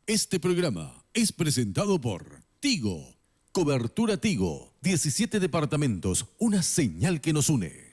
Este programa es presentado por Tigo. Cobertura Tigo. 17 departamentos, una señal que nos une.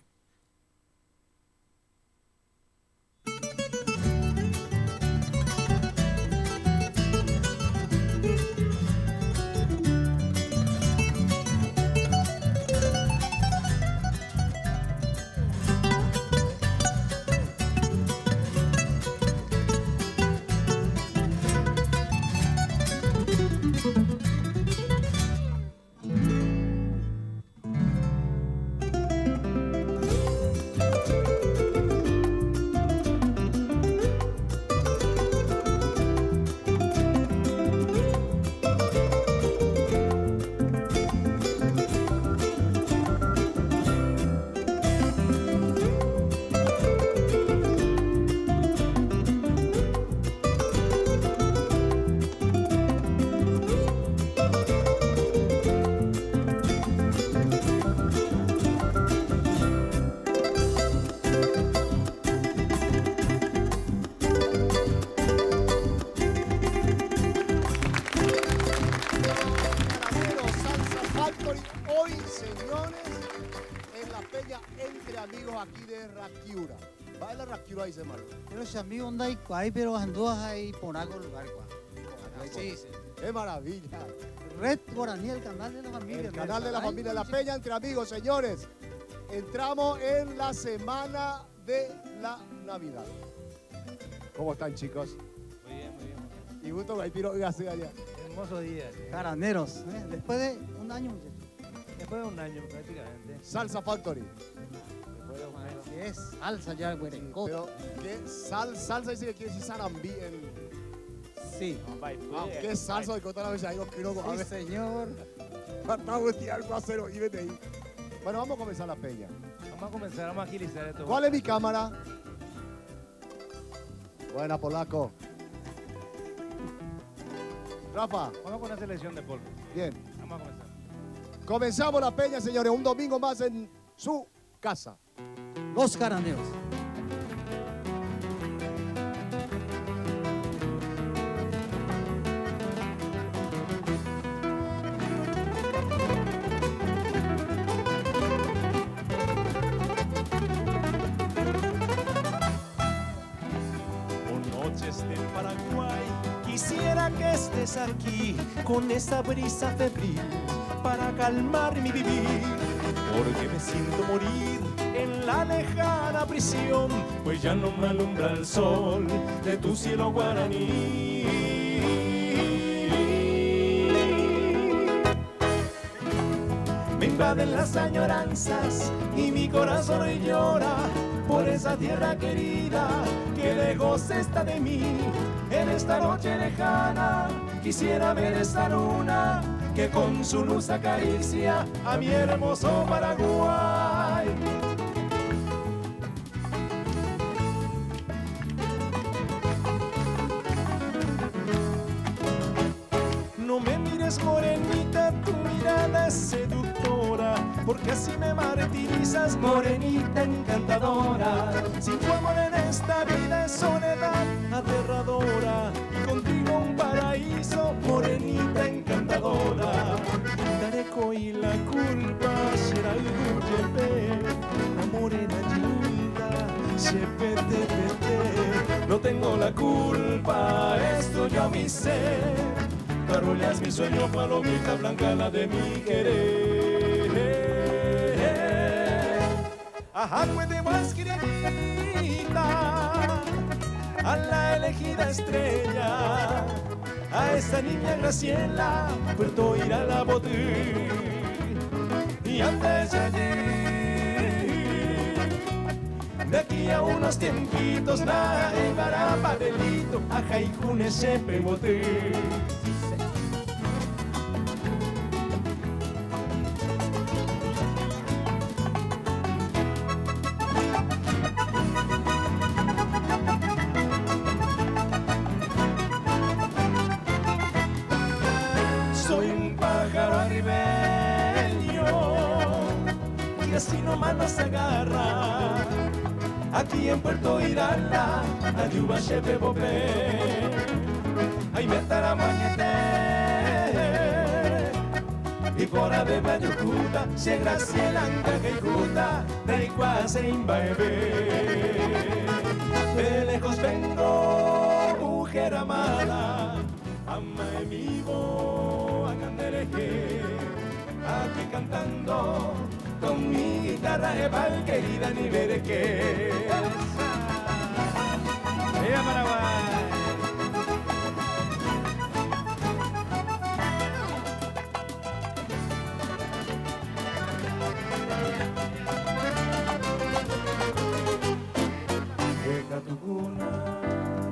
Amigos onda y cuay, pero ando ahí por algo lugar cuá. ¡Qué maravilla! Red Guaraní, el canal de la familia. El canal de la familia La Peña entre amigos, señores. Entramos en la semana de la Navidad. ¿Cómo están, chicos? Muy bien, muy bien. Y gusto Gaipiro, oígase allá. Hermoso día. Caraneros, después de un año, muchachos. Después de un año, prácticamente. Salsa Factory. ¿Qué es salsa ya, güey? Pero, ¿qué salsa dice que quiere decir sarambí? Sí. ¿Qué salsa de contar a veces? Ahí no quiero. Sí, señor. Matamos este algo a cero y vete ahí. Bueno, vamos a comenzar la peña. Vamos a comenzar, vamos a agilizar esto. ¿Cuál es mi cámara? Buena, polaco. Rafa. Vamos a poner selección de polvo. Bien. Vamos a comenzar. Comenzamos la peña, señores. Un domingo más en su casa. Los Caraneros. Noches del Paraguay, quisiera que estés aquí con esa brisa febril para calmar mi vivir, porque me siento morir en la lejana prisión, pues ya no me alumbra el sol de tu cielo guaraní. Me invaden las añoranzas y mi corazón llora por esa tierra querida que lejos está de mí. En esta noche lejana quisiera ver esa luna que con su luz acaricia a mi hermoso Paraguay. No me mires, morenita, tu mirada es seductora, porque así me martirizas, morenita encantadora. Sin tu amor en esta vida es soledad aterradora, y contigo un paraíso, morenita encantadora. Dareco y la culpa será el yepe, la morena linda, sepete, no tengo la culpa, es tuyo mi ser. Carola es mi sueño, palomita blanca, la de mi querer. Ajá, puede más queridita, a la elegida estrella, a esa niña Graciela, Puerto ir a la botín. Y antes de allí, de aquí a unos tiempitos, nada llevará papelito, a Jaicune siempre botín. Así nomás nos agarra aquí en Puerto Irala, a Yuba Chepe Bopé. ay metara mañete y por ave mayucuta se graciela angajejuta de iguase imbaebe. De lejos vengo, mujer amada, ama en vivo, angandereje, aquí cantando con mi guitarra de pal querida ni veré que. ¡Viva Paraguay! Llega tu cuna,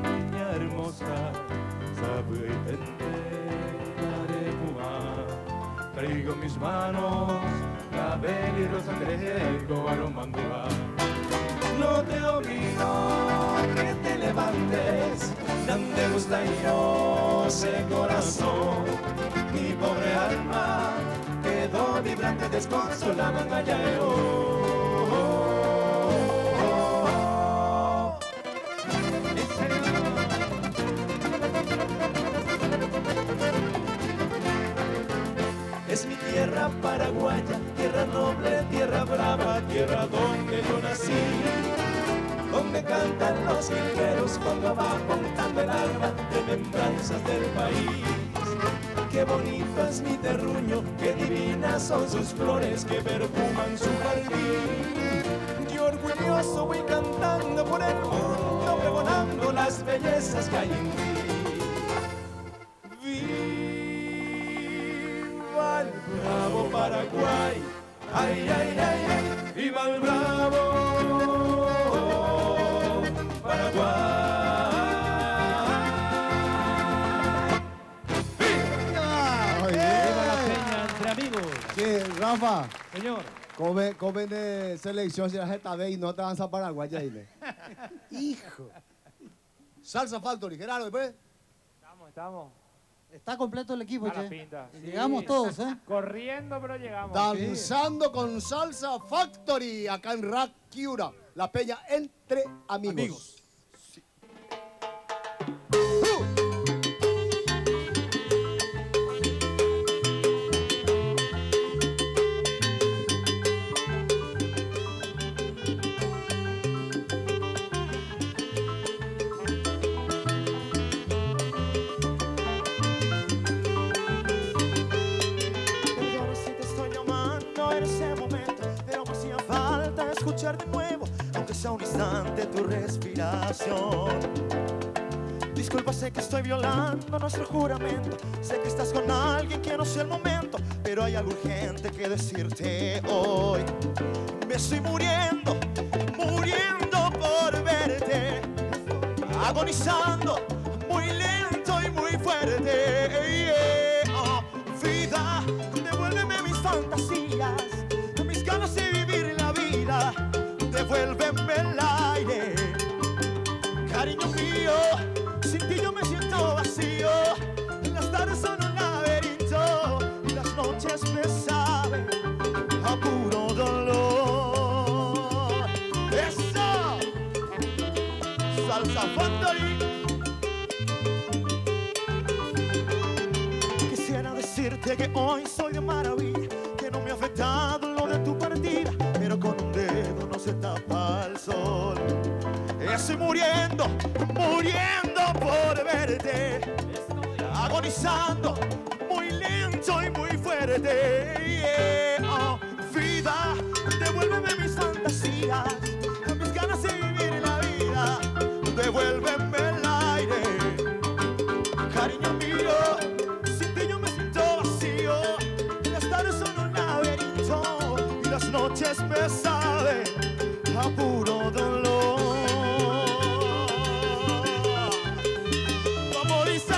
niña hermosa, sabe y tente puma. Traigo en mis manos clavel y rosa greco aromandúa. No te obligo que te levantes, donde gusta yo ese corazón. Mi pobre alma quedó vibrante, desconsolada en Galleo. Es mi tierra paraguaya, tierra noble, tierra brava, tierra donde yo nací, donde cantan los guerreros cuando va apuntando el alma, remembranzas del país. Qué bonito es mi terruño, qué divinas son sus flores que perfuman su jardín. Yo orgulloso voy cantando por el mundo, pregonando las bellezas que hay en ti. ¡Viva el bravo Paraguay! ¡Ay, ay, ay, ay! ¡Viva el bravo Paraguay! ¡Viva la peña entre amigos! Sí, Rafa, Señor. comen de selección si la jeta ve y no te avanza Paraguay, ya dile. Hijo. Salsa Factory, Gerardo, después. Estamos. Está completo el equipo, A la che. pinta. Sí. Llegamos todos, ¿eh? Corriendo, pero llegamos. Danzando con Salsa Factory, acá en Rack Kiura, la peña entre amigos. Perdona si te estoy llamando en ese momento, pero me hacía falta escuchar de nuevo, aunque sea un instante, tu respiración. Disculpa, sé que estoy violando nuestro juramento, sé que estás con alguien que no sé el momento, pero hay algo urgente que decirte hoy. Me estoy muriendo, muriendo por verte, agonizando, muy lento y muy fuerte. Oh, vida, devuélveme mis fantasías, mis ganas de vivir la vida, devuélveme el aire. Cariño mío, sin ti yo me siento vacío, las tardes son un laberinto y las noches me saben a puro dolor. ¡Eso! Salsa Factory. Quisiera decirte que hoy soy de maravilla, que no me ha afectado lo de tu partida, pero con un dedo no se tapa el sol. Estoy muriendo, muriendo por verte, agonizando, muy lento y muy fuerte. Oh, vida, devuélveme mis fantasías, mis ganas de vivir la vida, devuélveme el aire. Cariño mío, sin ti yo me siento vacío, las tardes son un laberinto y las noches me saben a puro dolor. Como dice,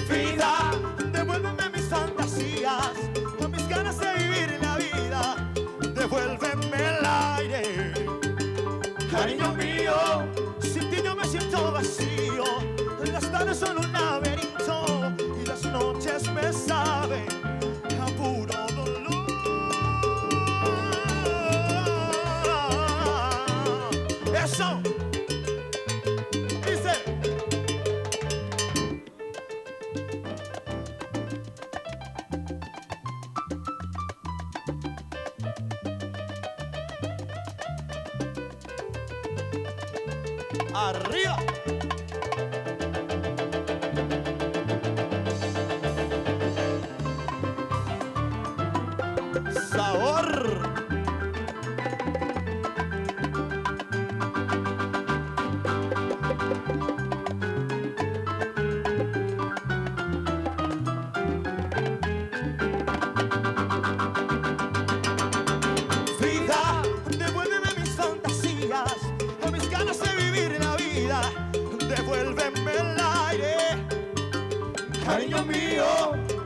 vida, devuélveme mis fantasías, mis ganas de vivir la vida, devuélveme el aire. Cariño mío, sin ti yo me siento vacío, las tardes son un laberinto y las noches me saben a puro dolor. Eso. Arriba. Sabor. Vida, devuélveme mis fantasías, con mis ganas de vivir la vida. Devuélveme el aire, cariño mío.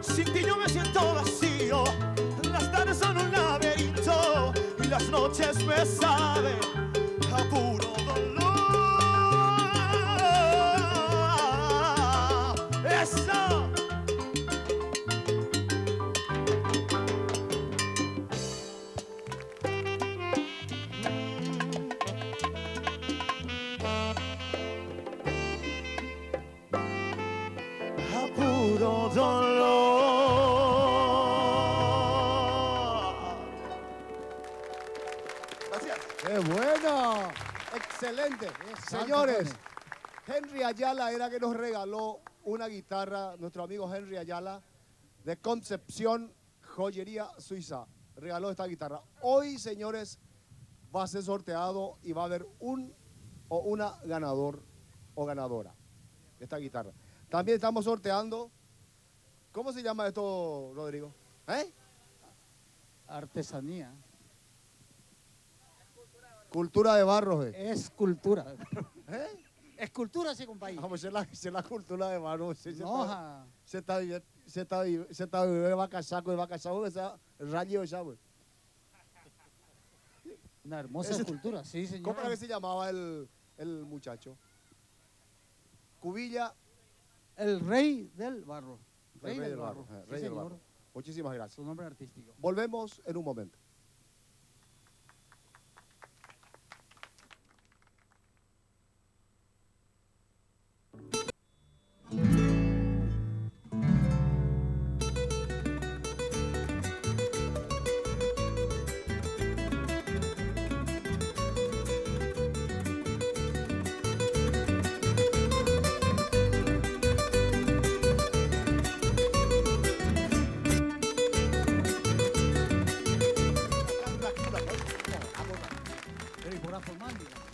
Sin ti yo me siento vacío. Las tardes son un laberinto y las noches me saben a puro dolor. Eso. A puro dolor. Gracias. ¡Qué bueno! ¡Excelente! Señores, Henry Ayala era que nos regaló una guitarra, nuestro amigo Henry Ayala, de Concepción, Joyería Suiza. Regaló esta guitarra. Hoy, señores, va a ser sorteado y va a haber un o una ganador o ganadora de esta guitarra. También estamos sorteando. ¿Cómo se llama esto, Rodrigo? ¿Eh? Artesanía. Cultura de barro. Escultura. ¿Eh? Escultura, sí, compadre. Vamos, es la cultura de barro. No, ja. Se está de vaca saco, esa rayo ya, güey. Una hermosa Ese- escultura, sí, señor. ¿Cómo era que se llamaba el muchacho? Cubilla, El rey del barro. el rey del barro. Sí, Rey del señor. barro. Muchísimas gracias. Su nombre artístico. Volvemos en un momento.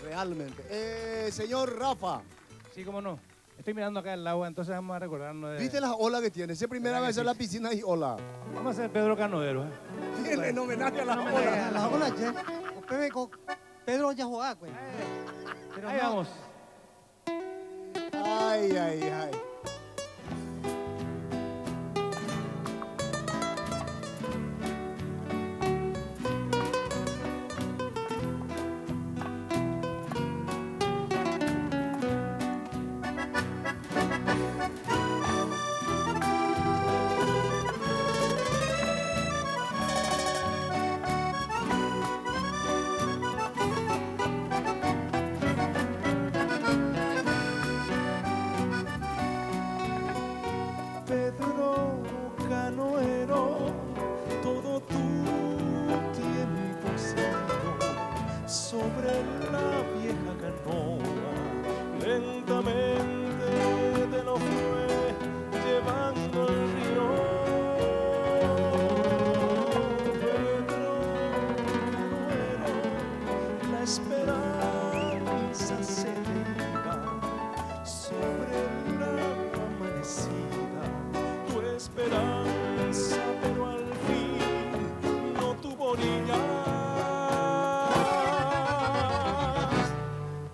Realmente. Señor Rafa, Sí, cómo no. Estoy mirando acá el agua, entonces vamos a recordarnos de... ¿viste las olas que tiene? Es la primera ¿Verdad vez que en sí? la piscina y ola. Vamos a hacer Pedro Canoero, ¿eh? Tiene en homenaje a las A olas. las olas, Pedro ya jugaba, pues. Pero Ahí no, vamos. Ay, ay, ay. Pedro Canoero, todo tu tiempo sido sobre la vieja canoa, lentamente te lo fue llevando el río. Pedro Canoero, la esperanza se iba sobre el agua amanecida, tu esperanza, pero al fin no tuvo niñas.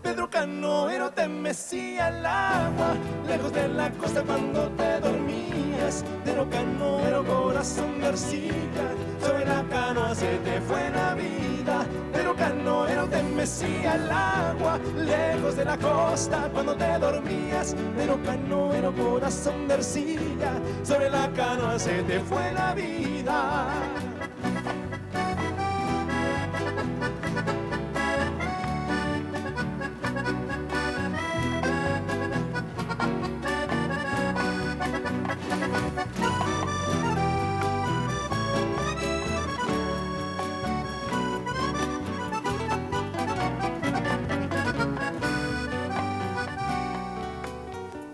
Pedro Canoero te mecía el agua, lejos de la costa cuando te dormías. Pedro Canoero, corazón de arcilla, sobre la canoa se te fue la vida. Pedro Canoero te mecía el agua, lejos de la costa cuando te dormías. Pedro Canoero, corazón de arcilla, sobre la canoa se te fue la vida.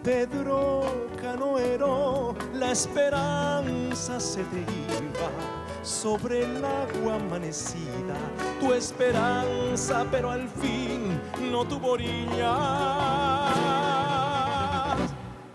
Pedro Canoero, la esperanza se te iba sobre el agua amanecida, tu esperanza, pero al fin no tuvo orillas.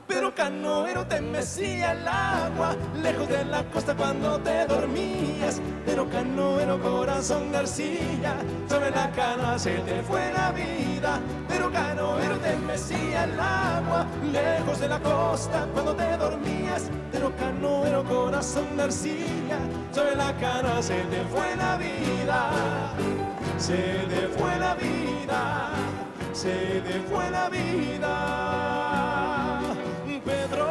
Pero canoero te mecía el agua lejos de la costa cuando te dormías. Pero canoero corazón de arcilla, sobre la canoa se te fue la vida. Pero canoero te mecía el agua lejos de la costa cuando te dormías. Pero canoero corazón de arcilla, sobre la canoa se te fue la vida. Se te fue la vida, se te fue la vida. Pedro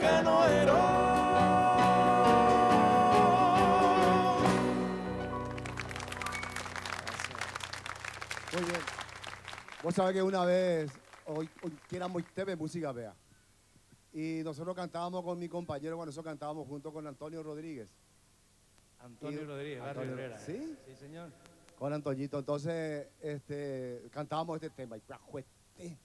Canoero. Muy bien. Vos sabés que una vez, hoy que éramos TV Música, vea. Y nosotros cantábamos con mi compañero, cuando nosotros cantábamos junto con Antonio Rodríguez. Antonio Rodríguez, Barrio Antonio, Herrera. ¿sí? Sí, señor. Con Antoñito. Entonces, cantábamos este tema. Y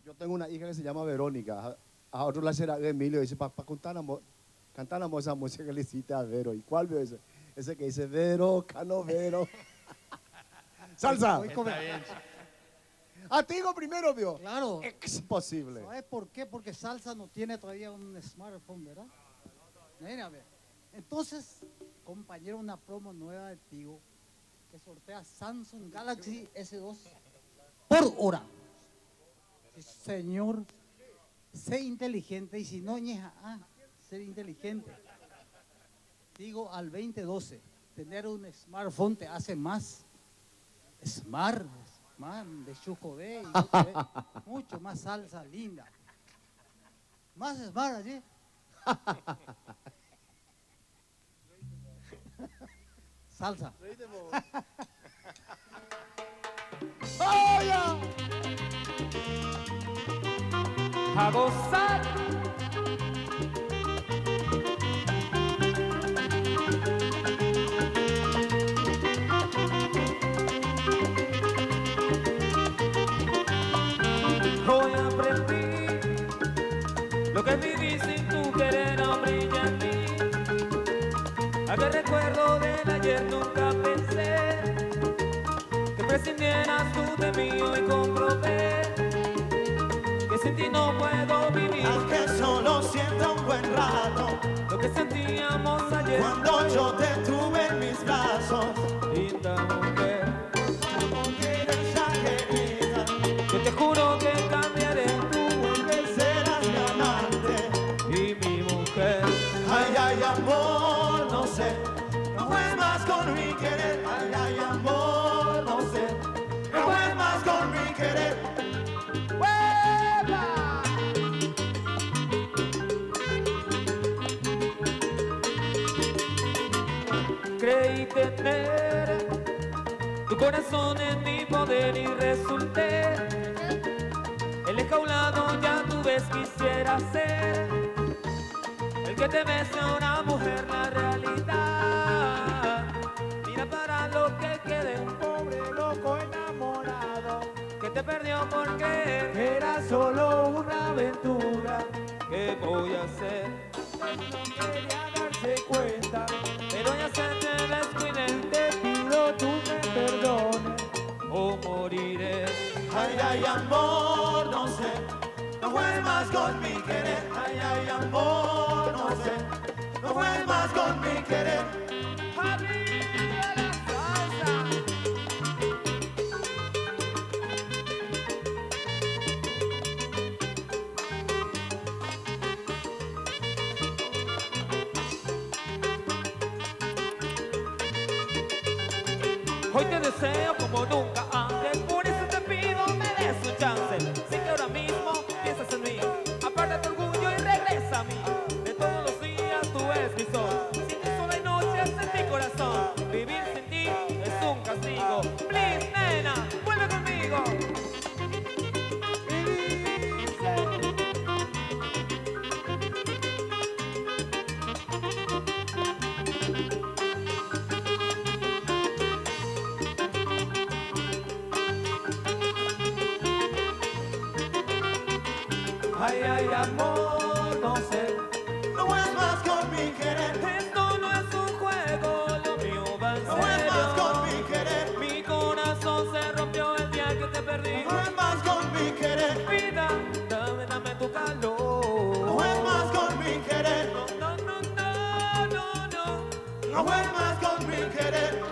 yo tengo una hija que se llama Verónica. A otro la será Emilio. Dice, para cantáramos esa música que le hiciste a Vero. ¿Y cuál veo ese? Ese que dice, Vero, Cano, Vero. Salsa. Hoy come- Está bien. A Tigo primero, vio. Claro. Es posible. ¿Sabes por qué? Porque Salsa no tiene todavía un smartphone, ¿verdad? Mira, ve. Entonces, compañero, una promo nueva de Tigo que sortea Samsung Galaxy S2 por hora. Sí, señor, sé inteligente y si no, ñeja, ser inteligente. Digo, al 2012, tener un smartphone te hace más smart, de Chucobé, mucho más salsa linda. Más smart allí. Salsa. ¡Oh, ya! A gozar. Hoy aprendí lo que viví sin tu querer no brilla en mí. Aquel recuerdo del ayer nunca pensé que prescindieras tú de mí. Hoy comprobé que sin ti no puedo vivir. Aunque solo sienta un buen rato, Lo que sentíamos ayer, cuando yo te tuve en mis brazos, linda mujer, esa querida, yo te juro que cambiaré, tú serás mi amante. y mi mujer. Ay, ay, amor, no sé, no vuelvas con mi querer. Ay, ay, amor, no sé, no vuelvas con mi querer. Creí tener tu corazón en mi poder y resulté el enjaulado, ya tú ves, quisiera ser el que te besa a una mujer, la realidad. Mira para lo que quede, pobre loco enamorado, que te perdió porque era solo una aventura. ¿Qué voy a hacer? No quería darse cuenta, pero ya se te descuide, te pido tú me perdones o moriré. Ay, ay, amor, no sé, no vuelvas con mi querer. Ay, ay, amor, no sé, no vuelvas con mi querer. ¡Arriba la salsa! Hoy te deseo como nunca antes, por eso te pido me des un chance. Sé que ahora mismo piensas en mí, aparta tu orgullo y regresa a mí. De todos los días tú eres mi sol, sin ti sola hay noches en mi corazón. Vivir sin ti es un castigo. Please, nena, vuelve conmigo. Ay, ay, amor, no sé. No juegues más con mi querer. Esto no es un juego, lo mío va en No juegues más con serio. mi querer. Mi corazón se rompió el día que te perdí. No juegues más con mi querer. Vida, dame tu No calor. juegues más con mi querer. No, no, no, no, no. No juegues más con mi querer.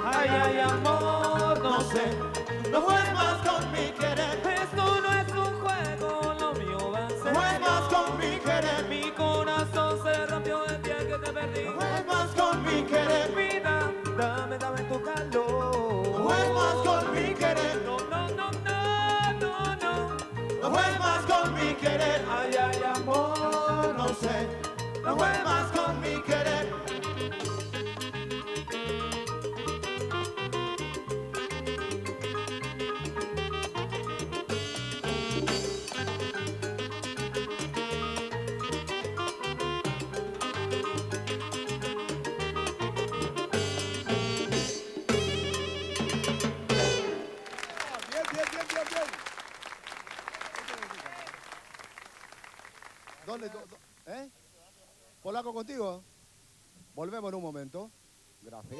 Ay, ay, amor, no sé. No juegues más con mi querer. Esto no es un juego, lo mío va en No juegues más serio. con mi querer. Mi corazón se rompió el día que te perdí. No juegues más con mi querer. Vida, dame tu calor. No juegues más con mi querer. No, no, no, no, no, no. No juegues más con mi querer. Ay, ay, amor, No sé. No juegues más con mi querer. Bien, bien, bien, bien, bien. ¿Dónde? ¿Eh? ¿Polaco contigo? Volvemos en un momento. Gracias.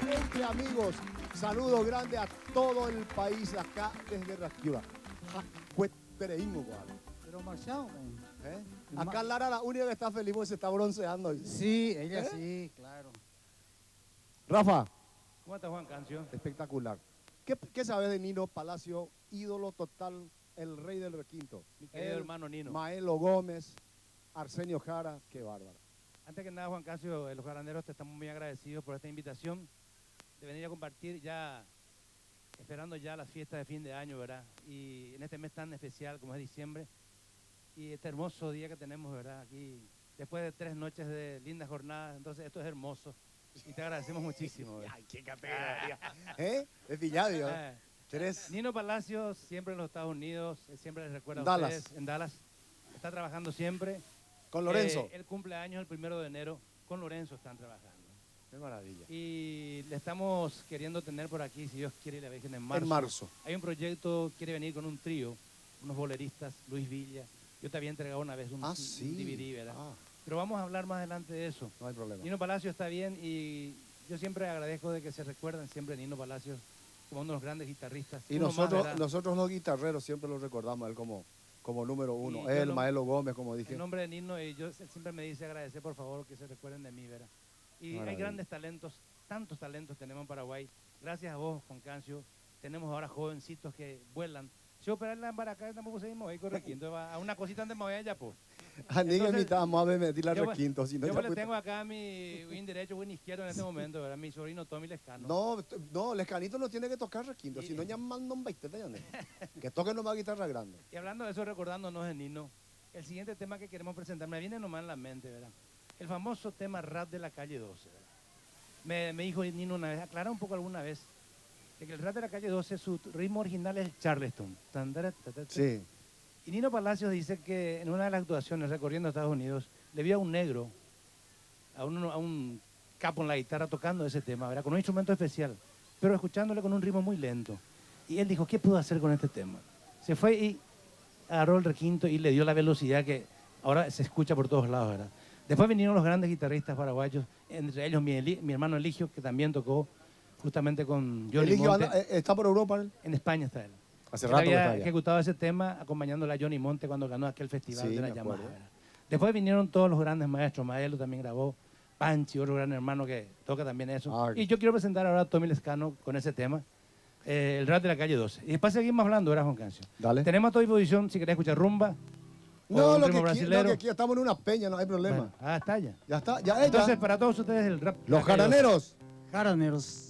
Entre amigos, saludo grande a todo el país acá desde Rasquiva. Pero Marciano, ¿Eh? Acá Lara la única que está feliz porque se está bronceando. sí, ella sí, claro. Rafa, ¿Cómo está Juan Cancio? espectacular. ¿Qué sabes de Nino Palacio, ídolo total, el rey del requinto? Mi querido hermano Nino. Maelo Gómez, Arsenio Jara, qué bárbaro. Antes que nada, Juan Cancio, los jaranderos te estamos muy agradecidos por esta invitación de venir a compartir ya, esperando ya las fiestas de fin de año, ¿verdad? Y en este mes tan especial como es diciembre, y este hermoso día que tenemos, ¿verdad? Aquí, después de 3 noches de lindas jornadas, entonces esto es hermoso y te agradecemos muchísimo, ¿verdad? Ay, qué categoría. ¿Eh? Es Villadio. Ah, 3. Nino Palacios, siempre en los Estados Unidos, él siempre les recuerda a Dallas. ustedes, en Dallas, está trabajando siempre. Con Lorenzo. El cumpleaños el 1 de enero, con Lorenzo están trabajando. Qué maravilla. Y le estamos queriendo tener por aquí, si Dios quiere, y la Virgen en marzo. En marzo. Hay un proyecto, quiere venir con un trío, unos boleristas, Luis Villa. Yo te había entregado una vez un DVD, ¿verdad? Ah, Pero vamos a hablar más adelante de eso. no hay problema. Nino Palacio está bien y yo siempre agradezco de que se recuerden siempre a Nino Palacios como uno de los grandes guitarristas. Y Uno más, nosotros, ¿verdad? nosotros los guitarreros siempre lo recordamos a él como número uno. Y yo Él, lo- Maelo Gómez, como dije. En nombre de Nino, y yo él siempre me dice agradecer por favor que se recuerden de mí, ¿verdad? Y hay Maravilla. grandes talentos, tantos talentos tenemos en Paraguay. Gracias a vos, Juan Cancio, tenemos ahora jovencitos que vuelan. Si operar la embaracada, tampoco seguimos ahí correcto. Entonces va a una cosita antes me voy allá, pues. A Niga Entonces, invitamos a medir la yo- requinto. Si no, Yo ya le puta- tengo acá mi win derecho, win izquierdo en este momento, ¿verdad? Mi sobrino Tommy Lescano. No, el escanito no tiene que tocar requinto. Si no, ya mandan 20, que toque nomás guitarra grande. Y hablando de eso, recordándonos de Nino, el siguiente tema que queremos presentar, me viene nomás en la mente, ¿verdad? El famoso tema rap de la calle 12, ¿verdad? Me dijo Nino una vez, aclara un poco alguna vez, de que el rap de la calle 12, su ritmo original es Charleston. Sí. Y Nino Palacios dice que en una de las actuaciones recorriendo Estados Unidos, le vio a un negro, a un capo en la guitarra tocando ese tema, ¿verdad? Con un instrumento especial, pero escuchándole con un ritmo muy lento. Y él dijo, ¿qué puedo hacer con este tema? Se fue y agarró el requinto y le dio la velocidad que ahora se escucha por todos lados, ¿verdad? Después vinieron los grandes guitarristas paraguayos, entre ellos mi hermano Eligio, que también tocó justamente con Johnny Eligio Monte. ¿está por Europa? En España está él. Hace Él rato que está había allá. ejecutado ese tema acompañándole a Johnny Monte cuando ganó aquel festival Sí, de la me Yamaha. acuerdo. ¿Verdad? Después vinieron todos los grandes maestros. Maelo también grabó, Panchi, otro gran hermano que toca también eso. Ah, Y yo quiero presentar ahora a Tommy Lescano con ese tema, el rap de la calle 12. Y después seguimos hablando, ¿verdad, Juan Cancio? Dale. Tenemos a tu disposición si querés escuchar rumba. o No, un lo ritmo que, brasilero. no, que aquí estamos en una peña, no hay problema. Bueno, está ya. Ya está, ya es. Entonces, para todos ustedes, el rap. de Los la calle 12. jaraneros. Jaraneros.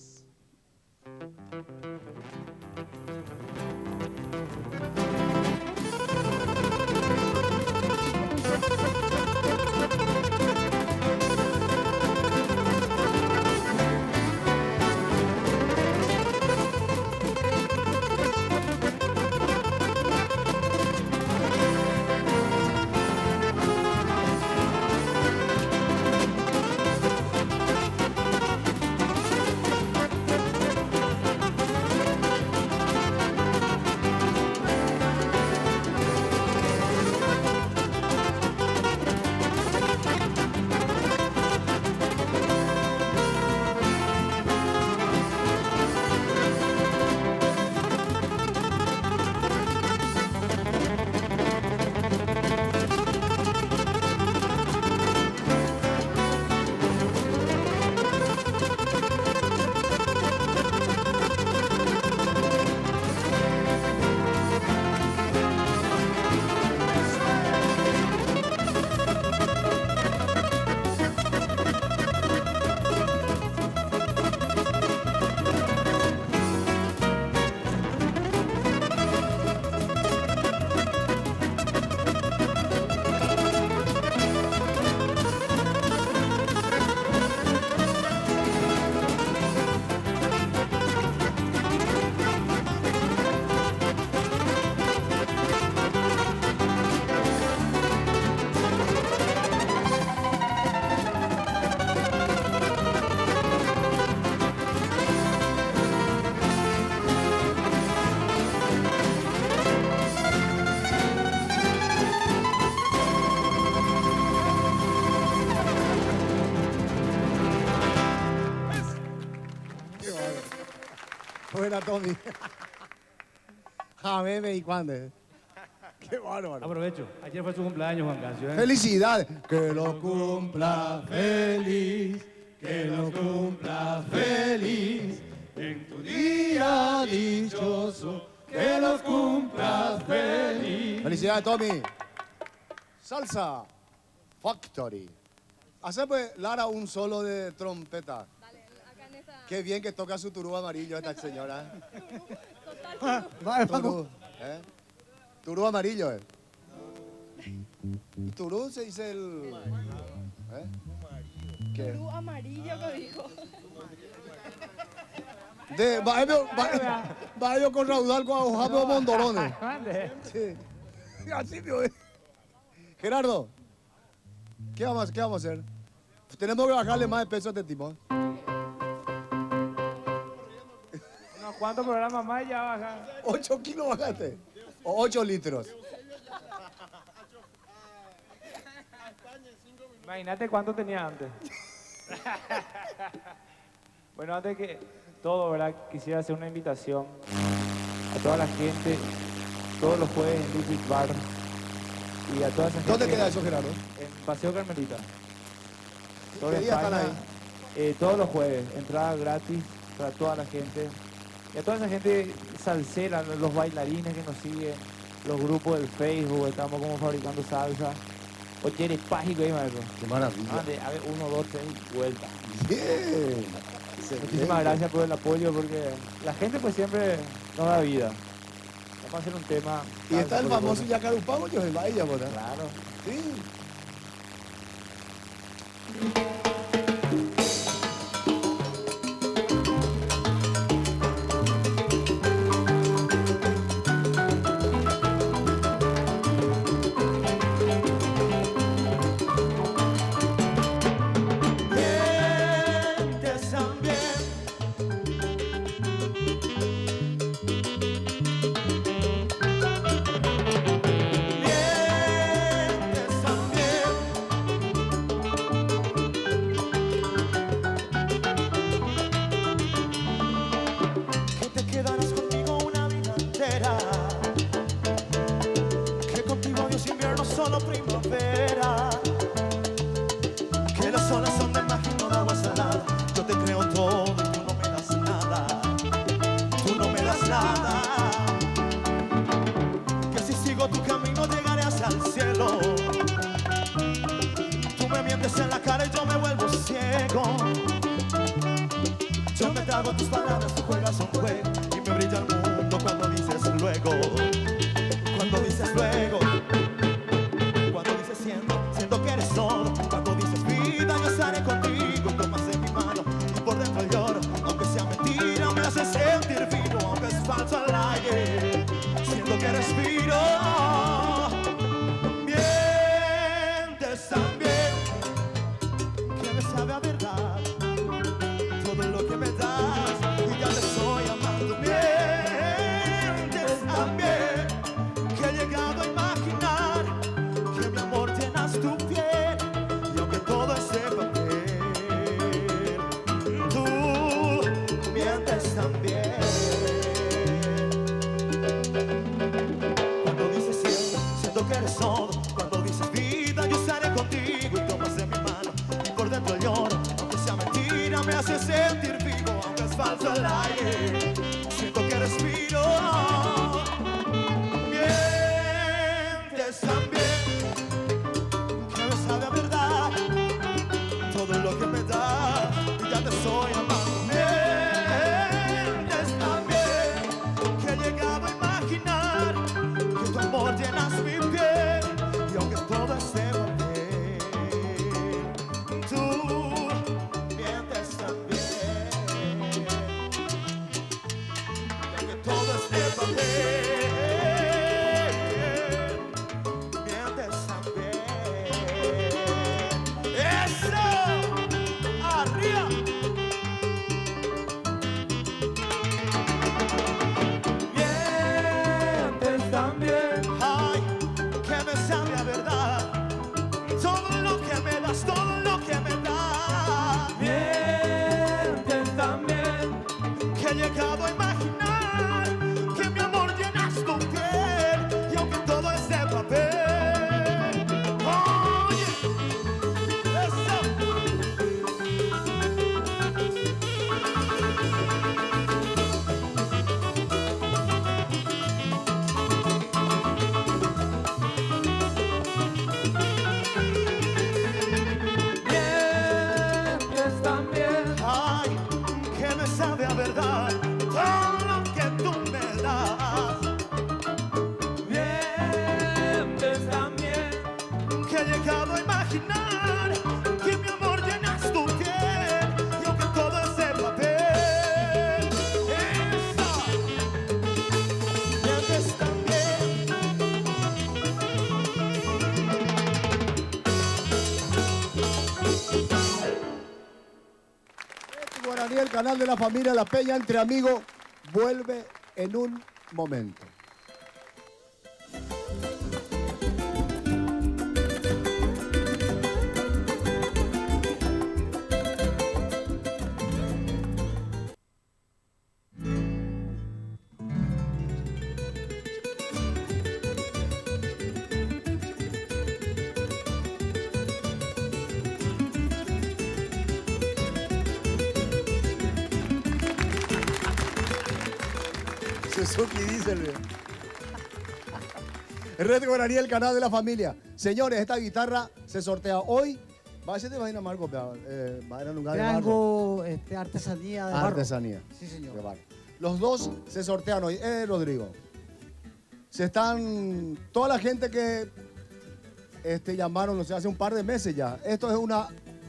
Buena, Tommy. Jameme y cuándo. Qué bárbaro. Aprovecho. Ayer fue su cumpleaños, Juan Cancio. ¿eh? Felicidades. Que lo cumpla feliz. Que lo cumpla feliz. En tu día dichoso. Que lo cumpla feliz. Felicidades, Tommy. Salsa Factory. Hace pues Lara un solo de trompeta. Dale, acá en esta. Qué bien que toca su turú amarillo esta señora. Total. Turú, turú amarillo, Turú se dice el... ¿Qué? Blue amarillo que dijo. De Baebio con raudal con agujados mondorones. Sí. Así, mío. Gerardo, ¿qué vamos a hacer? Tenemos que bajarle más de peso a este tipo. Unos cuantos programas más y ya bajan. 8 kilos bajaste. O 8 litros. Imagínate cuánto tenía antes. Bueno, antes que todo, ¿verdad? Quisiera hacer una invitación a toda la gente, todos los jueves en Liquid Bar. Y a toda esa gente. ¿Dónde queda eso, Gerardo? En Paseo Carmelita. ¿Qué día están ahí? Todos los jueves, entrada gratis para toda la gente. Y a toda esa gente salsera, los bailarines que nos siguen, los grupos del Facebook, estamos como fabricando salsa. Oye, eres págico ahí, maestro. Qué maravilla. A ver, 1, 2, 3, vuelta. Bien. Muchísimas gracias por el apoyo, porque la gente pues siempre nos da vida. Vamos a hacer un tema. Y está el salsa, famoso por Yacarupavo, yo en Bahía, favor. ¿verdad? Claro. Sí. Mientes también. Mientes también. contigo. Cuando dices luego, cuando dices siento que eres todo. Cuando dices vida, yo estaré contigo. Tomas en mi mano y por dentro lloro. Aunque sea mentira, me hace sentir vivo. Aunque es falso al aire, siento que respiro. Mientes también, que me sabe a verdad todo lo que me das y ya te estoy amando. Mientes también, que he llegado a imaginar que mi amor llenas tu piel y aunque todo es de papel, tú mientes también. Cuando dices siento que eres todo. Cuando dices vida, yo estaré contigo y tomas de mi mano y por dentro lloro. Aunque sea mentira, me hace sentir vivo. Aunque es falso el aire, siento que respiro. Mientes también, que me sabe a verdad todo lo que me da y ya te estoy amando. Mientes también, que he llegado a imaginar que tu amor llenas mi piel y aunque todo es de papel, tú mientes también. Y aunque todo es de papel, mientes también. ¡Eso! ¡Arriba! Mientes también, Ay, que me sabe a verdad todo lo que me das, todo lo que me das. mientes también, Que he llegado a imaginar que mi amor llenas tu piel y aunque todo es de papel. Oye, eso. mientes también, Ay, que me sabe a verdad todo lo que tú me das. mientes también, Que he llegado a imaginar que mi amor llenas tu piel y aunque todo es de papel. Esa. Mientes también. Guaraní, el canal de la familia La Peña entre amigos, vuelve en un momento. Suzuki Diesel. Red Guaraní, el canal de la familia. Señores, esta guitarra se sortea hoy. Va a ser de vaina Marco, va a ir a un lugar de barro. Tengo artesanía de barro. Artesanía. Sí, señor. De barro. Los dos se sortean hoy. Rodrigo. Se están. Toda la gente que llamaron, no sé, hace un par de meses ya. Esto es un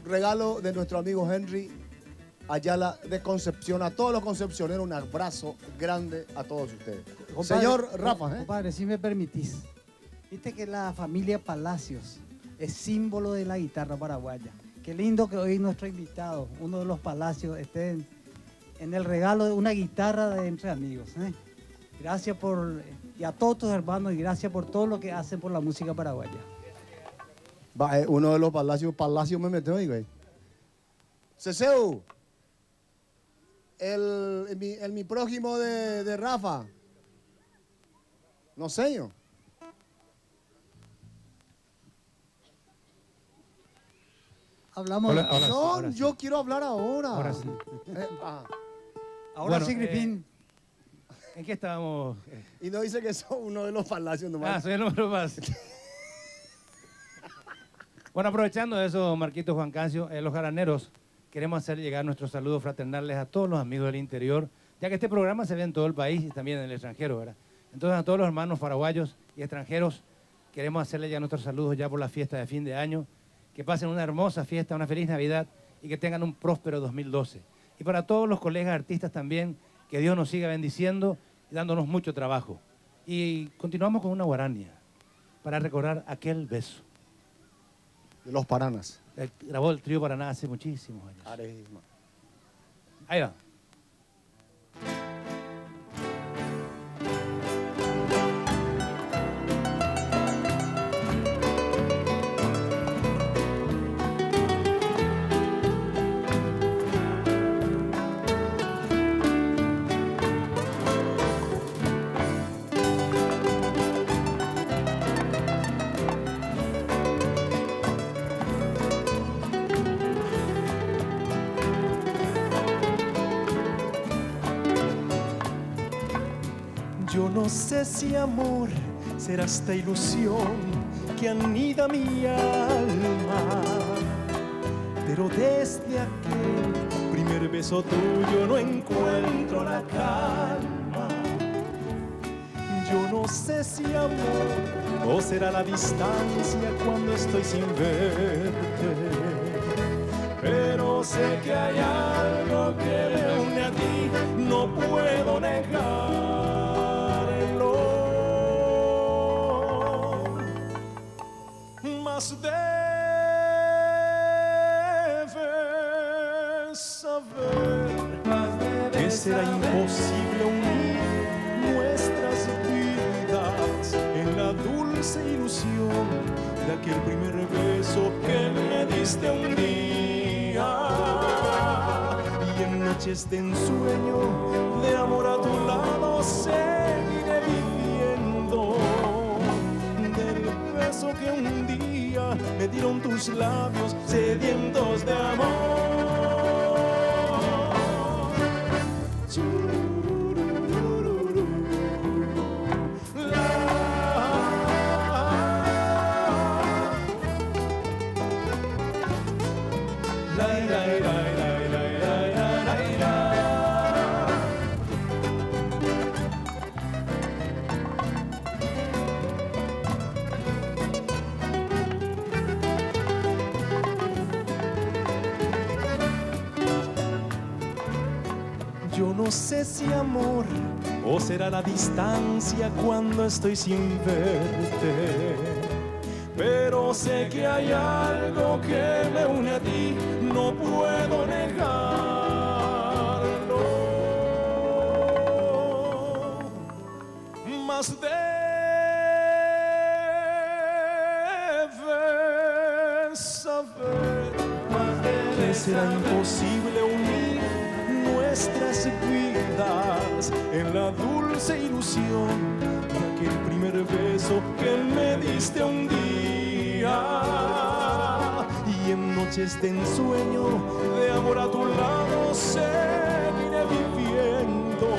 regalo de nuestro amigo Henry Ayala de Concepción. A todos los concepcioneros, un abrazo grande a todos ustedes. Compadre, Señor Rafa, Compadre, si me permitís. Viste que la familia Palacios es símbolo de la guitarra paraguaya. Qué lindo que hoy nuestro invitado, uno de los Palacios, esté en el regalo de una guitarra de entre amigos. Gracias por, y a todos tus hermanos, y gracias por todo lo que hacen por la música paraguaya. Uno de los Palacios me metió ahí, güey. Ceseu, mi prójimo de Rafa. No sé yo. Hablamos. No, yo quiero hablar ahora. Ahora sí. Ahora Bueno, sí, Gripín. ¿En qué estábamos? Y no dice que son uno de los Palacios nomás. Soy el número más. Bueno, aprovechando eso, Marquito Juan Cancio, los jaraneros, queremos hacer llegar nuestros saludos fraternales a todos los amigos del interior, ya que este programa se ve en todo el país y también en el extranjero, ¿verdad? Entonces a todos los hermanos paraguayos y extranjeros queremos hacerle ya nuestros saludos ya por la fiesta de fin de año. Que pasen una hermosa fiesta, una feliz Navidad y que tengan un próspero 2012. Y para todos los colegas artistas también, que Dios nos siga bendiciendo y dándonos mucho trabajo. Y continuamos con una guarania para recordar aquel beso. De los Paranas. Grabó el trío Paraná hace muchísimos años. Areima. Ahí va. Yo no sé si amor será esta ilusión que anida mi alma, pero desde aquel primer beso tuyo no encuentro la calma. Yo no sé si amor o será la distancia cuando estoy sin verte, pero sé que hay algo que me une a ti, no puedo negar. Debes saber que será imposible unir nuestras vidas en la dulce ilusión de aquel primer beso que me diste un día. Y en noches de ensueño, de amor a tu lado, seguiré viviendo del beso que un día me dieron tus labios sedientos de amor. Yo no sé si amor o será la distancia cuando estoy sin verte, pero sé que hay algo que me une a ti, no puedo negarlo. Mas debes saber que será imposible unir nuestras vidas en la dulce ilusión de aquel primer beso que me diste un día. Y en noches de ensueño, de amor a tu lado, seguiré viviendo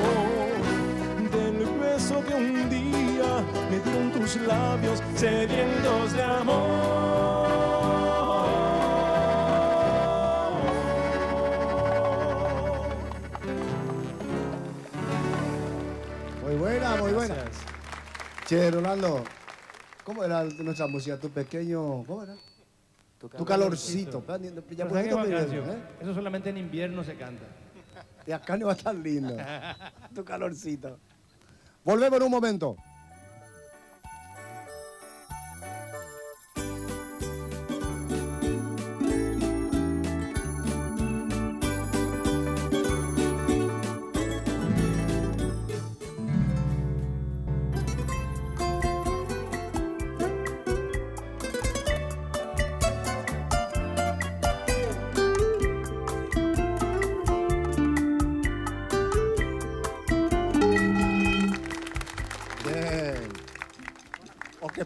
del beso que un día me dieron tus labios sedientos de amor. Muy buena. Che, Rolando, ¿cómo era nuestra música? Tu pequeño, ¿cómo era? Tu calorcito. Ya Pero ¿sabes qué, Juan poquito Cancio? video, Eso solamente en invierno se canta. Y acá no va a estar lindo. Tu calorcito. Volvemos en un momento.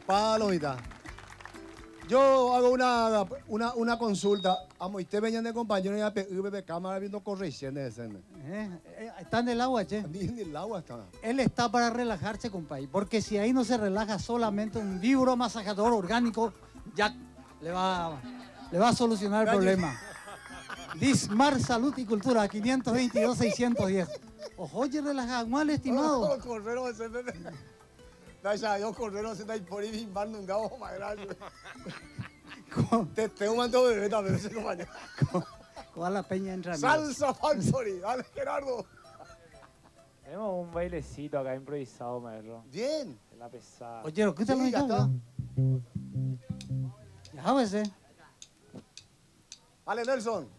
Palomita. Yo hago una consulta. Amo, usted venía de compañero y a cámara viendo correcciones. Está en el agua, che. En el agua está. Él está para relajarse, compadre. Porque si ahí no se relaja solamente un vibromasajador orgánico, ya le va a solucionar el problema. Dismar Salud y Cultura, 522-610. Ojo, oye, relaja, mal estimado. Naya, yo correro se da por ahí mando un gabo más grande. Te un mando de bebé también, compañero. ¿Cuál la peña entra? Salsa Factory, dale Gerardo. Tenemos un bailecito acá improvisado, maestro. Bien. En la pesada. Oye, ¿qué tal? Sí, ya está. Ya ves, Dale, Nelson.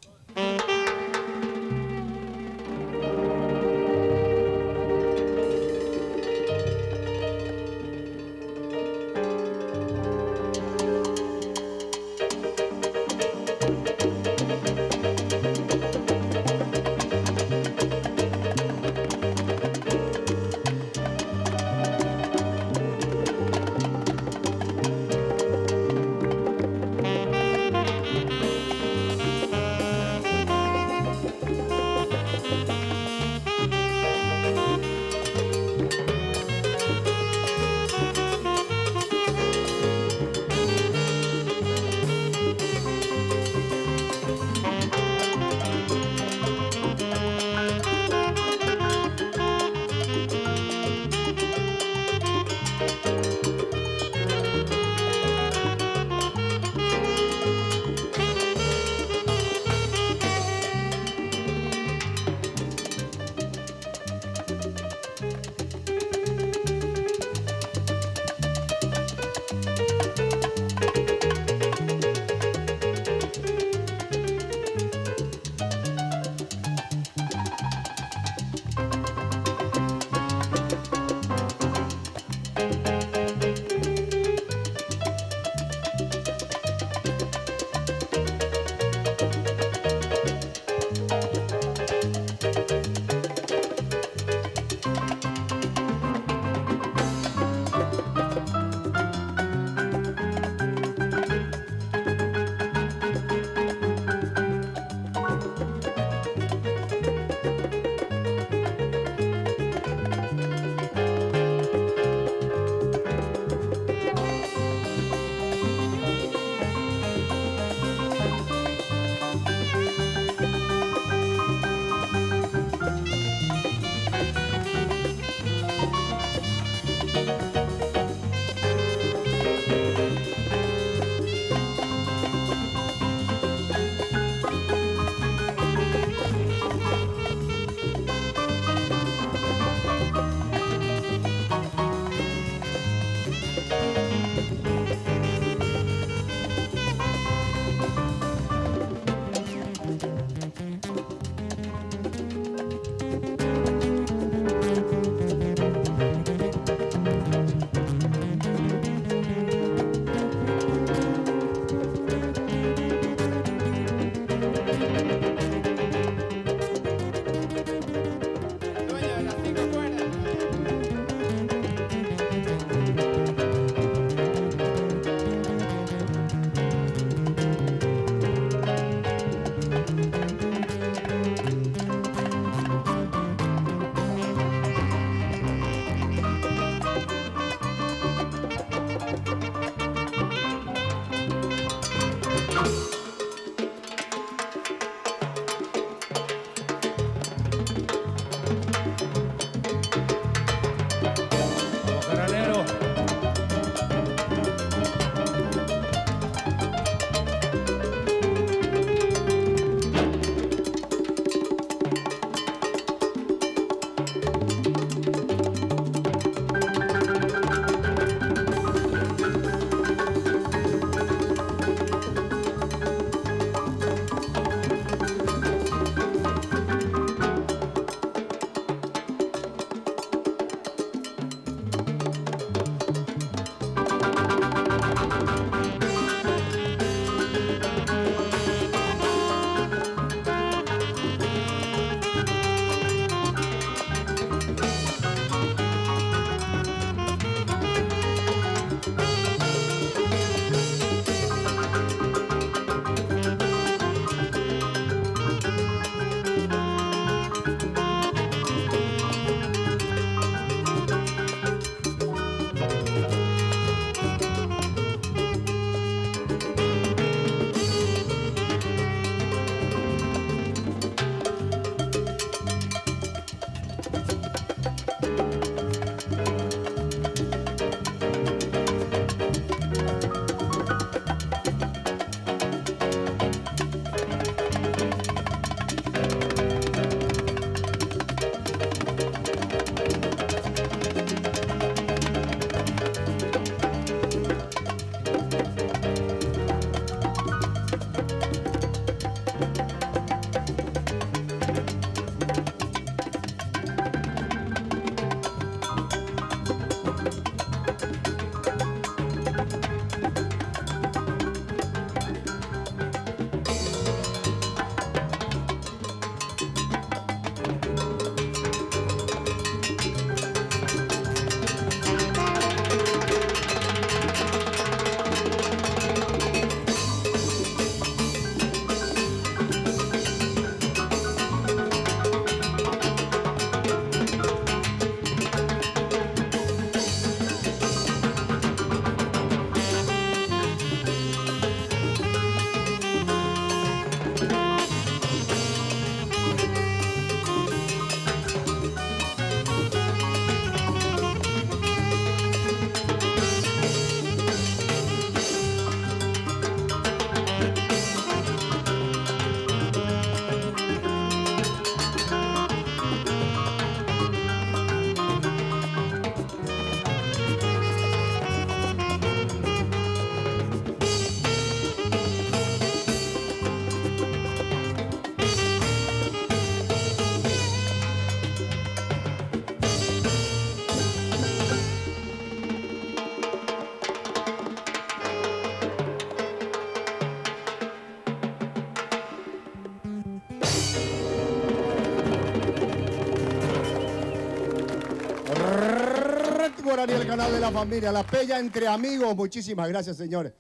Guaraní, el canal de la familia. La Peña entre amigos. Muchísimas gracias, señores.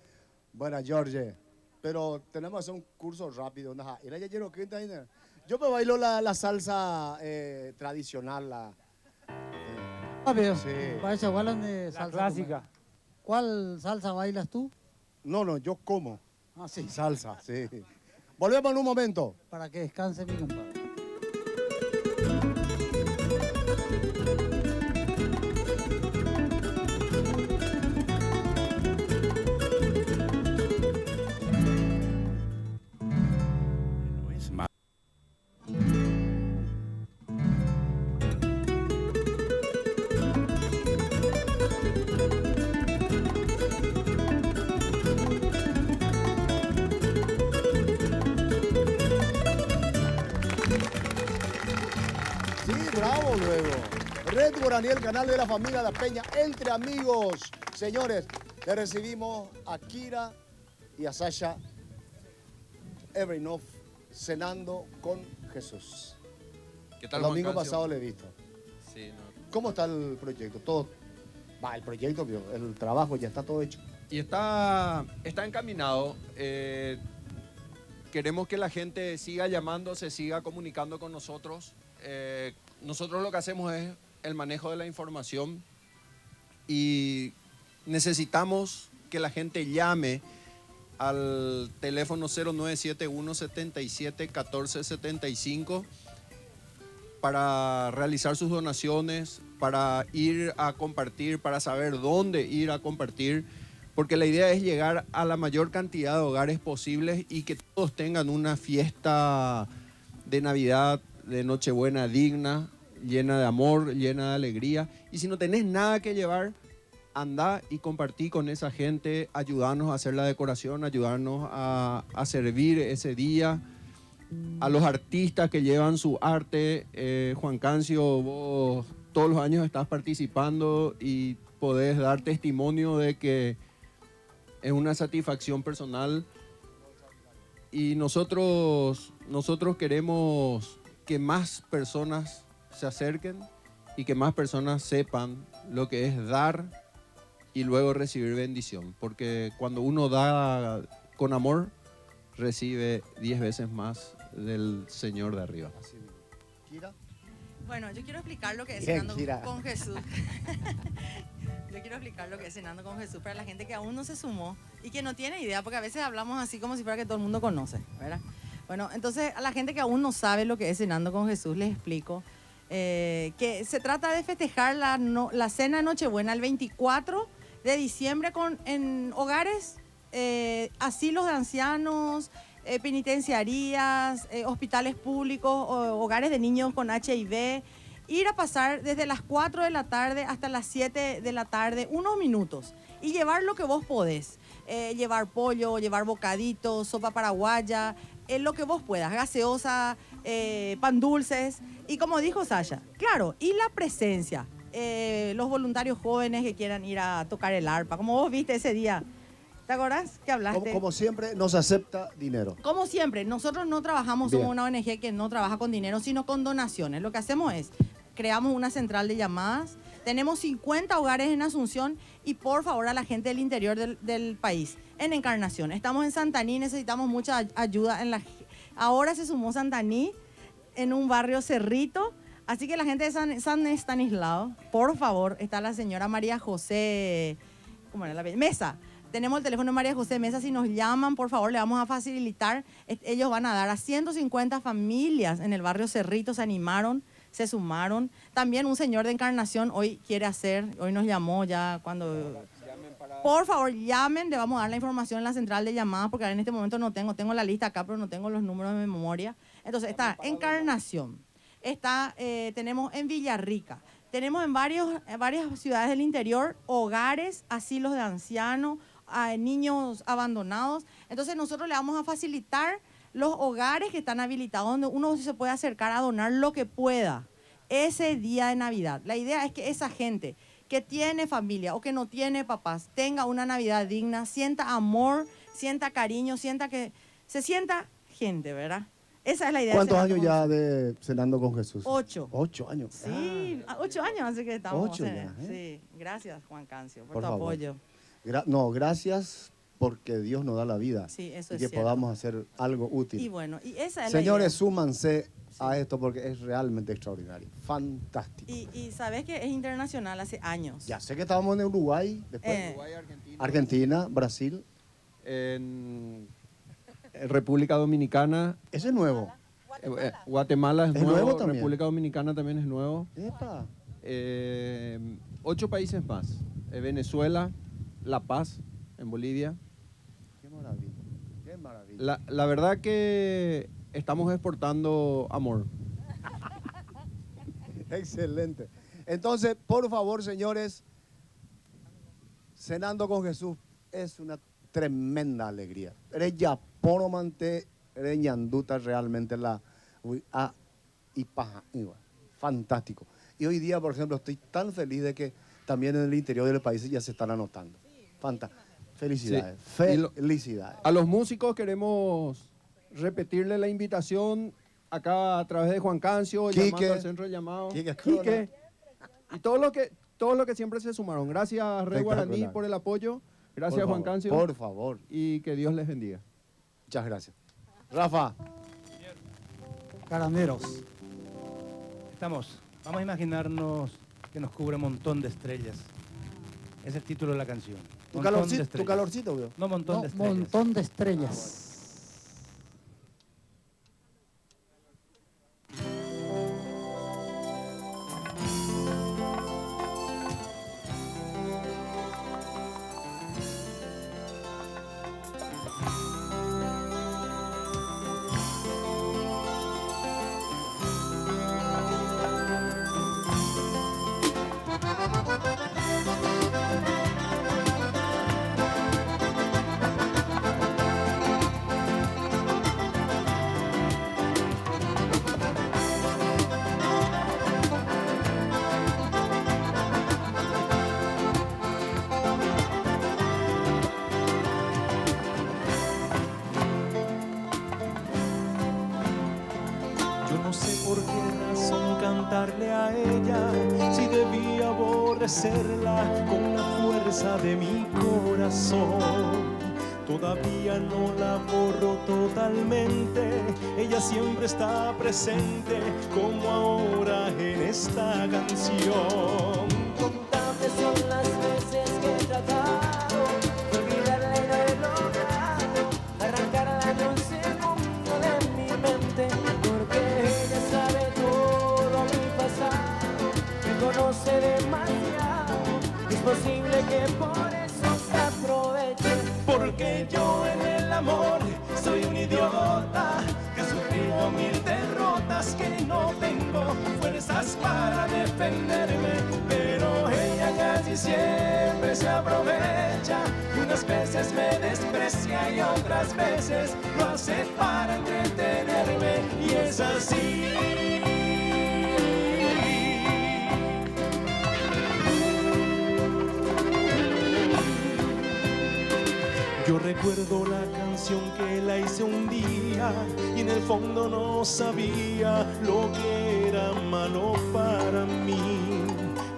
Buena, George. Pero tenemos que hacer un curso rápido. Yo me bailo la salsa tradicional. Rápido. Sí. Parece igual de salsa. Clásica. como- ¿Cuál salsa bailas tú? No, yo como. Ah, sí. Salsa, sí. Volvemos en un momento. Para que descanse mi compadre. Sí, bravo luego. Red Guaraní, el canal de la familia La Peña, entre amigos. Señores, le recibimos a Kira y a Sasha Everinov cenando con Jesús. ¿Qué tal, El domingo Juan Cancio? pasado le he visto. Sí, no. ¿Cómo está el proyecto? Todo. Va, el proyecto, el trabajo ya está todo hecho. Y está encaminado. Queremos que la gente siga llamando, se siga comunicando con nosotros. Nosotros lo que hacemos es el manejo de la información y necesitamos que la gente llame al teléfono 0971 77 14 75 para realizar sus donaciones, para ir a compartir, para saber dónde ir a compartir, porque la idea es llegar a la mayor cantidad de hogares posibles y que todos tengan una fiesta de Navidad, de Nochebuena digna, llena de amor, llena de alegría. Y si no tenés nada que llevar, anda y compartí con esa gente, ayudarnos a hacer la decoración, ayudarnos a servir ese día. A los artistas que llevan su arte, Juan Cancio, vos todos los años estás participando y podés dar testimonio de que es una satisfacción personal. Y nosotros queremos que más personas se acerquen y que más personas sepan lo que es dar y luego recibir bendición. Porque cuando uno da con amor, recibe 10 veces más del Señor de arriba. Kira. Bueno, yo quiero explicar lo que es Bien, cenando Kira. con Jesús. Yo quiero explicar lo que es cenando con Jesús para la gente que aún no se sumó y que no tiene idea, porque a veces hablamos así como si fuera que todo el mundo conoce, ¿verdad? Bueno, entonces a la gente que aún no sabe lo que es cenando con Jesús, les explico que se trata de festejar la cena de Nochebuena el 24 de diciembre en hogares, asilos de ancianos, penitenciarías, hospitales públicos, hogares de niños con HIV. Ir a pasar desde las 4 de la tarde hasta las 7 de la tarde, unos minutos, y llevar lo que vos podés. Llevar pollo, llevar bocaditos, sopa paraguaya, lo que vos puedas, gaseosa, pan dulces. Y como dijo Sasha, claro, y la presencia, los voluntarios jóvenes que quieran ir a tocar el arpa, como vos viste ese día. ¿Te acordás que hablaste? Como siempre, nos acepta dinero. Como siempre, nosotros no trabajamos, Bien. somos una ONG que no trabaja con dinero, sino con donaciones. Lo que hacemos es, creamos una central de llamadas, tenemos 50 hogares en Asunción y por favor a la gente del interior del país, en Encarnación. Estamos en Santaní, necesitamos mucha ayuda. Ahora se sumó Santaní en un barrio Cerrito, así que la gente de San Estanislao, por favor, está la señora María José, ¿cómo era la apellido? Mesa. Tenemos el teléfono de María José Mesa, si nos llaman, por favor, le vamos a facilitar. Ellos van a dar a 150 familias en el barrio Cerrito, se animaron, se sumaron. También un señor de Encarnación hoy quiere hacer, hoy nos llamó ya cuando... Por favor, llamen, le vamos a dar la información en la central de llamadas, porque en este momento no tengo la lista acá, pero no tengo los números de memoria. Entonces, está Encarnación, tenemos en Villarrica, tenemos en varias ciudades del interior, hogares, asilos de ancianos, a niños abandonados. Entonces nosotros le vamos a facilitar los hogares que están habilitados, donde uno se puede acercar a donar lo que pueda ese día de Navidad. La idea es que esa gente que tiene familia o que no tiene papás tenga una Navidad digna, sienta amor, sienta cariño, se sienta gente, ¿verdad? Esa es la idea. ¿Cuántos de años Cenando ya con de Cenando con Jesús? 8. 8 años. Sí, 8 años hace que estamos. 8 ya, Sí, gracias Juan Cancio por, Por tu favor. apoyo. No, gracias porque Dios nos da la vida. Sí, eso y es que cierto. podamos hacer algo útil. Y bueno, y esa es Señores, la idea. súmanse a esto porque es realmente extraordinario. Fantástico. Y sabes que es internacional hace años. Ya sé que estábamos en Uruguay, después Uruguay, Argentina, Brasil. En República Dominicana. Ese es nuevo. Guatemala es ¿Es nuevo, nuevo también? República Dominicana también es nuevo. Epa. 8 países más. Venezuela, La Paz, en Bolivia. Qué maravilla. Qué maravilla. La verdad que estamos exportando amor. Excelente. Entonces, por favor, señores, Cenando con Jesús es una tremenda alegría. Reya poromante, reñanduta realmente la y paja. Fantástico. Y hoy día, por ejemplo, estoy tan feliz de que también en el interior del país ya se están anotando. Fantástico. Felicidades. Sí. Felicidades. A los músicos queremos repetirle la invitación acá a través de Juan Cancio, Quique. llamando al centro de llamado. Quique. Y todos los que siempre se sumaron. Gracias, Rey Guaraní, Espectacular. por el apoyo. Gracias, Por Juan favor, Cancio. por favor. Y que Dios les bendiga. Muchas gracias. Rafa. Caranderos. Vamos a imaginarnos que nos cubre un montón de estrellas. Es el título de la canción. Tu Montón de calorcito, estrellas. tu calorcito, veo. No, montón de estrellas. Montón de estrellas. Yo no sé por qué razón cantarle a ella, si debía aborrecerla con la fuerza de mi corazón. Todavía no la borro totalmente, ella siempre está presente, como ahora en esta canción. Contables son las veces que he tratado de olvidarla y no he logrado arrancarla de un segundo de mi mente, porque ella sabe todo mi pasado, me conoce demasiado, es posible que por eso se aproveche. Porque yo en el amor soy un idiota que ha sufrido 1000 derrotas, que no tengo fuerzas para defenderme, pero ella casi siempre se aprovecha. Unas veces me desprecia y otras veces lo hace para entretenerme, y es así. Yo recuerdo la canción que la hice un día y en el fondo no sabía lo que era malo para mí.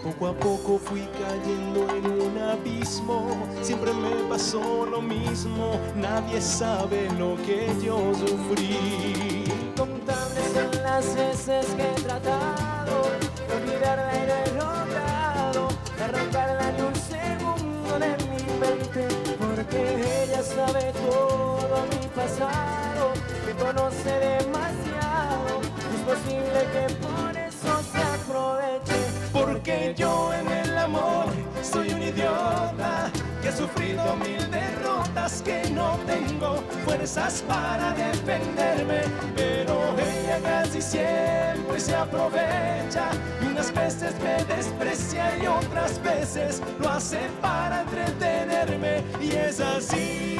Poco a poco fui cayendo en un abismo, siempre me pasó lo mismo, nadie sabe lo que yo sufrí. Contables son las veces que he tratado de olvidarla y no he logrado arrancarla ni un segundo de mi mente, porque ella sabe todo mi pasado, me conoce demasiado, es posible que por eso se aproveche. Porque yo en el amor soy un idiota que ha sufrido 1000 derrotas, que no tengo fuerzas para defenderme, pero ella casi siempre se aprovecha, y unas veces me desprecia y otras veces lo hace para entretenerme, y es así.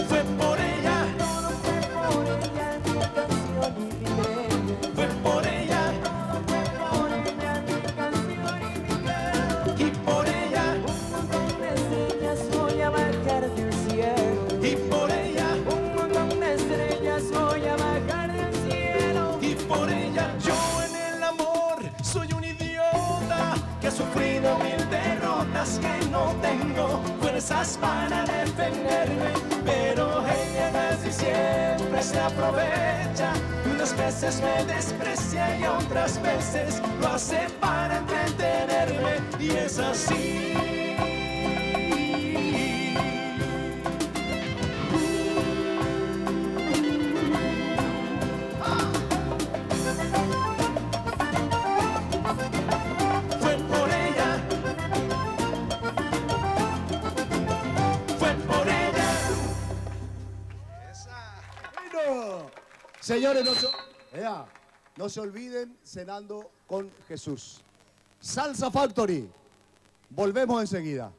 Fue por ella he sufrido mil derrotas, que no tengo fuerzas para defenderme, pero ella casi siempre se aprovecha. Unas veces me desprecia y otras veces lo hace para entretenerme, y es así. Señores, no se olviden cenando con Jesús. Salsa Factory. Volvemos enseguida.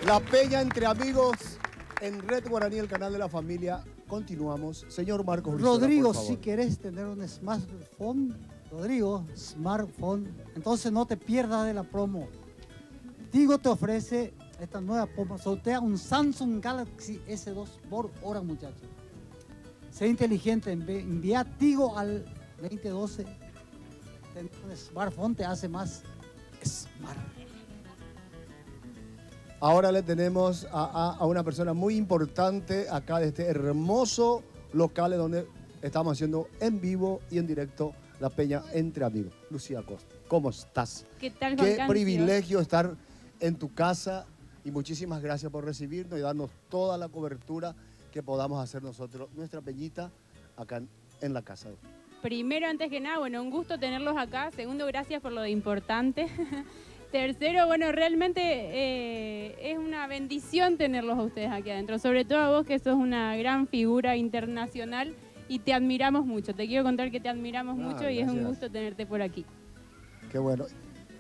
La Peña entre amigos en Red Guaraní, el canal de la familia. Continuamos. Señor Marcos Brizuela, Rodrigo, por favor. si querés tener un smartphone, entonces no te pierdas de la promo. Tigo te ofrece esta nueva promo. Sortea un Samsung Galaxy S2 por hora, muchachos. Sé inteligente, envía Tigo al 2012. Tener un smartphone te hace más smart. Ahora le tenemos a una persona muy importante acá de este hermoso local donde estamos haciendo en vivo y en directo La Peña entre amigos. Lucía Costa, ¿cómo estás? ¿Qué tal, Juan Qué Cancio? privilegio estar en tu casa y muchísimas gracias por recibirnos y darnos toda la cobertura que podamos hacer nosotros, nuestra Peñita, acá en la casa. Primero, antes que nada, bueno, un gusto tenerlos acá. Segundo, gracias por lo de importante. Tercero, bueno, realmente es una bendición tenerlos a ustedes aquí adentro, sobre todo a vos que sos una gran figura internacional y te admiramos mucho. Te quiero contar que te admiramos mucho y es un gracias. gusto tenerte por aquí. Qué bueno.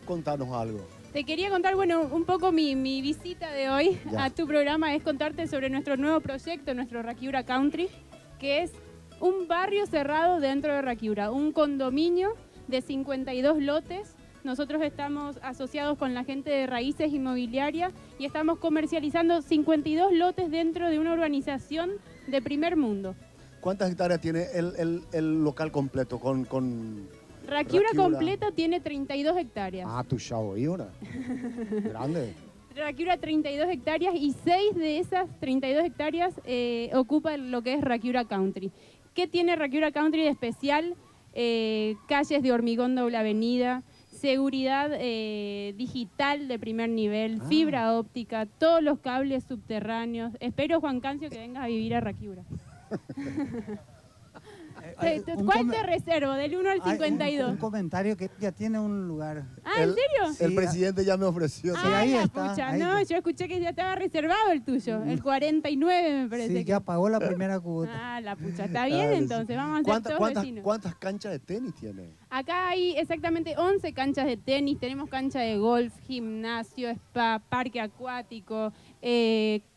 Contanos algo. Te quería contar, bueno, un poco mi visita de hoy Ya. a tu programa es contarte sobre nuestro nuevo proyecto, nuestro Rakiura Country, que es un barrio cerrado dentro de Rakiura, un condominio de 52 lotes. Nosotros estamos asociados con la gente de Raíces Inmobiliaria y estamos comercializando 52 lotes dentro de una urbanización de primer mundo. ¿Cuántas hectáreas tiene el local completo con Rakiura Rakiura? completa tiene 32 hectáreas. Ah, tu chavo, ¿y una? Grande. Rakiura 32 hectáreas y 6 de esas 32 hectáreas ocupa lo que es Rakiura Country. ¿Qué tiene Rakiura Country de especial? Calles de hormigón doble avenida, seguridad digital de primer nivel, fibra óptica, todos los cables subterráneos. Espero, Juan Cancio, que vengas a vivir a Rakiura. ¿Cuál te reservo? Del 1 al 52. Un comentario que ya tiene un lugar. Ah, ¿en serio? El presidente ya me ofreció. Ah, ahí la está, pucha, ahí no, está. yo escuché que ya estaba reservado el tuyo, el 49 me parece. Sí, que. ya pagó la primera cuota. Ah, la pucha, está bien entonces, vamos a ser todos vecinos. ¿Cuántas canchas de tenis tiene? Acá hay exactamente 11 canchas de tenis, tenemos cancha de golf, gimnasio, spa, parque acuático,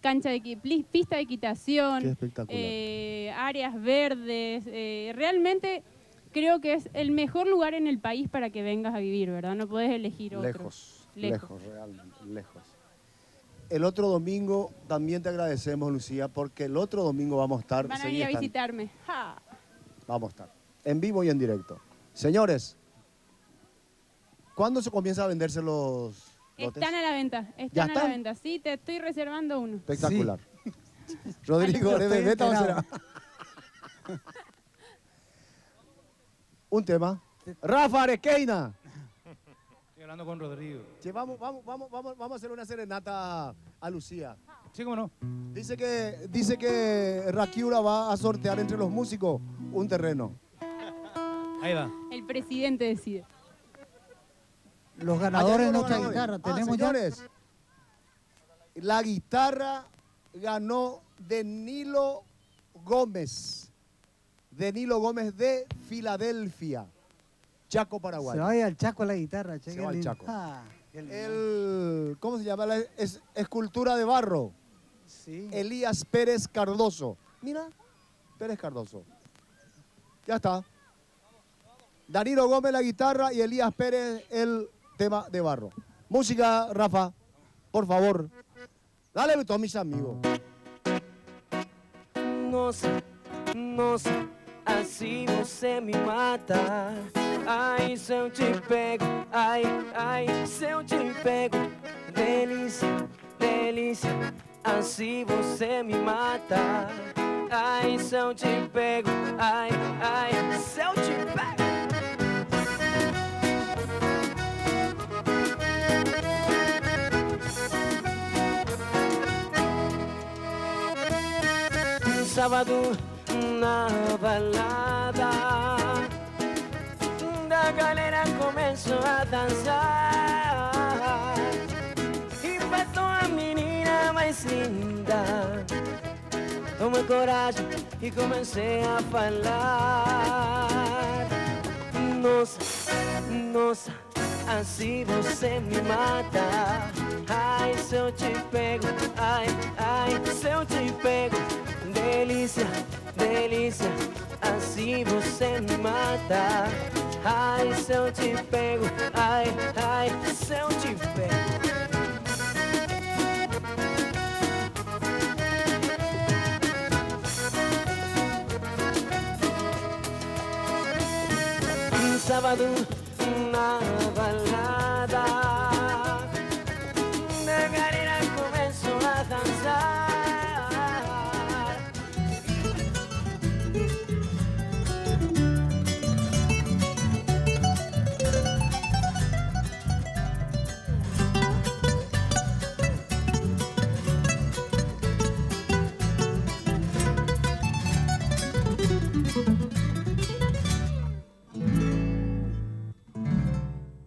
cancha de pista de equitación, Qué espectacular. áreas verdes. Realmente creo que es el mejor lugar en el país para que vengas a vivir, ¿verdad? No podés elegir otro. Lejos, realmente, lejos. El otro domingo también te agradecemos, Lucía, porque el otro domingo vamos a estar... Van a seguí venir a estando. visitarme. ¡Ja! Vamos a estar en vivo y en directo. Señores, ¿cuándo se comienza a venderse los lotes? Están a la venta, ¿Ya están a la están? venta. Sí, te estoy reservando uno. Espectacular. Rodrigo, Estoy vete a enterado. un tema. Rafa Arequeina. Estoy hablando con Rodrigo. Che, vamos a hacer una serenata a Lucía. Sí, cómo no. Dice que Rakiura va a sortear entre los músicos un terreno. Ahí va. El presidente decide. Los ganadores de Los nuestra ganadores. guitarra. Tenemos ya. Señores, la guitarra ganó Danilo Gómez. Danilo Gómez de Filadelfia, Chaco, Paraguay. Se vaya al Chaco la guitarra. che, Se qué va al lindo. Chaco. Ah, ¿cómo se llama? La escultura de barro. Sí. Elías Pérez Cardoso. Mira, Pérez Cardoso. Ya está. Danilo Gómez la guitarra y Elías Pérez el tema de barro. Música, Rafa, por favor. Dale a todos mis amigos. Nossa, assim você me mata. Ai, se eu te pego, ai, se eu te pego. Delícia, delícia, assim você me mata. Ai, se eu te pego, ai, se eu te pego. Sábado na balada, da galera começou a dançar e passou a menina mais linda. Tomei coragem e comecei a falar. Nossa, assim você me mata. Ai, se eu te pego, ai, se eu te pego. Delícia, delícia, assim você me mata. Ai, se eu te pego, ai, se eu te pego. Sábado na balada, a galera começou a dançar.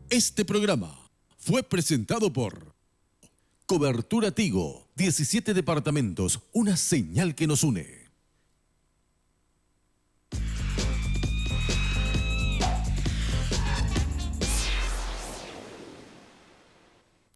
Este programa fue presentado por Cobertura Tigo, 17 departamentos, una señal que nos une.